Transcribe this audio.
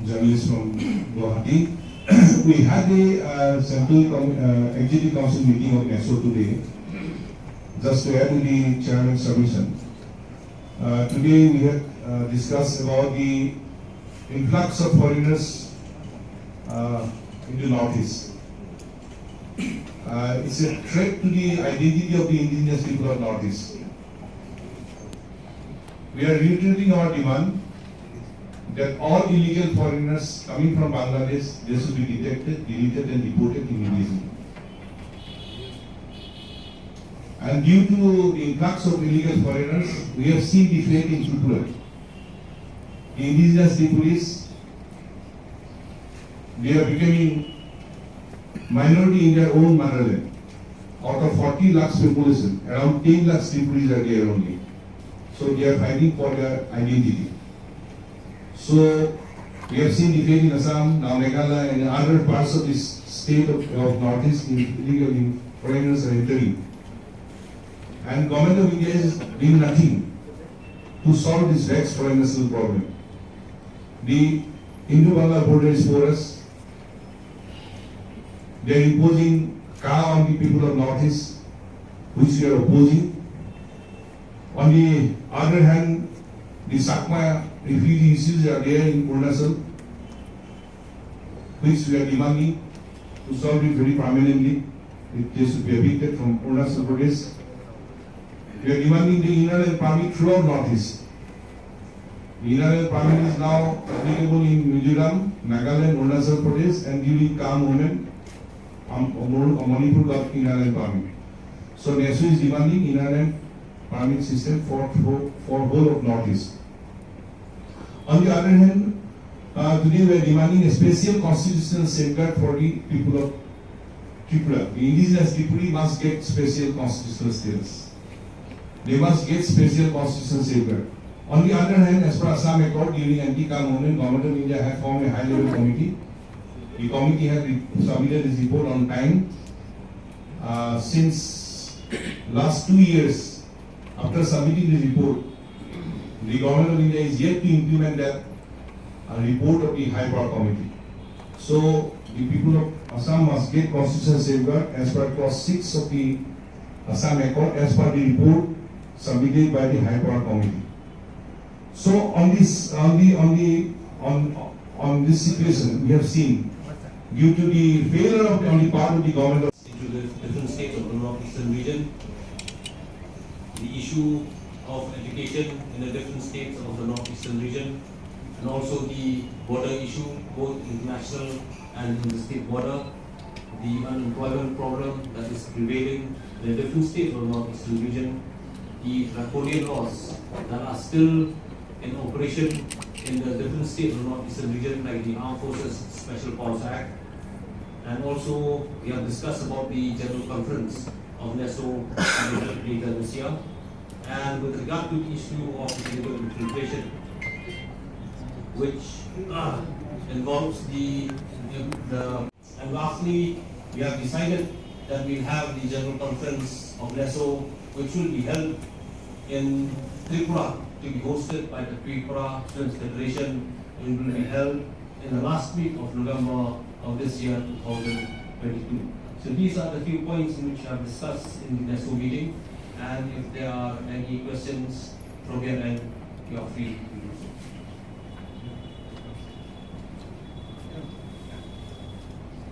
journalist from Guwahati. We had a Central Executive Council meeting of Neso today. Just to add to the chairman's submission, today we have discussed about the influx of foreigners into Northeast. It's a threat to the identity of the indigenous people of Northeast. We are reiterating our demand that all illegal foreigners coming from Bangladesh, they should be detected, deleted and deported immediately. And due to the influx of illegal foreigners, we have seen the fate in Tripura. The indigenous police, they are becoming minority in their own motherland. Out of 40 lakhs population, around 10 lakhs Tripuris are there only. So they are fighting for their identity. So we have seen the fate in Assam, now Meghalaya and other parts of this state of Northeast, illegal foreigners are entering. And Government of India is doing nothing to solve this vexed foreigners problem. The Indo-Bangla border is porous. They are imposing CA on the people of Northeast, which we are opposing. On the other hand, the Sakma refugee issues are there in Arunachal, which we are demanding to solve it very permanently. They should be evicted from Arunachal Pradesh. We are demanding the inner permit throughout Northeast. The inner permit is now applicable in Mizoram, Nagaland, Arunachal Pradesh, and during calm moment, Manipur got inner permit. So Neso is demanding inner permit system for whole of Northeast. On the other hand, today we are demanding a special constitutional safeguard for the people of Tripura. The indigenous Tripuri must get special constitutional status. They must get special constitutional safeguard. On the other hand, as per Assam Accord, during anti-CA movement, Government of India had formed a high-level committee. The committee had submitted its report on time. Since last 2 years, after submitting the report, the Government of India is yet to implement that report of the High Power Committee. So the people of Assam must get constitutional safeguard as per clause 6 of the Assam Accord, as per the report submitted by the High Power Committee. So on this situation, we have seen, due to the failure on the part of the government into the different states of the northeastern region, the issue of education in the different states of the northeastern region, and also the border issue, both international and in the state border, the unemployment problem that is prevailing in the different states of the northeastern region, the draconian laws that are still in operation in the different states of the northeastern region, like the Armed Forces Special Powers Act, and also we have discussed about the General Conference of Neso later this year. And with regard to the issue of illegal infiltration, which involves and lastly, we have decided that we'll have the General Conference of Neso, which will be held in Tripura, to be hosted by the Tripura Students Federation. It will be held in the last week of November of this year, 2022. So these are the few points in which I have discussed in the Neso meeting. And if there are any questions from your end, you are free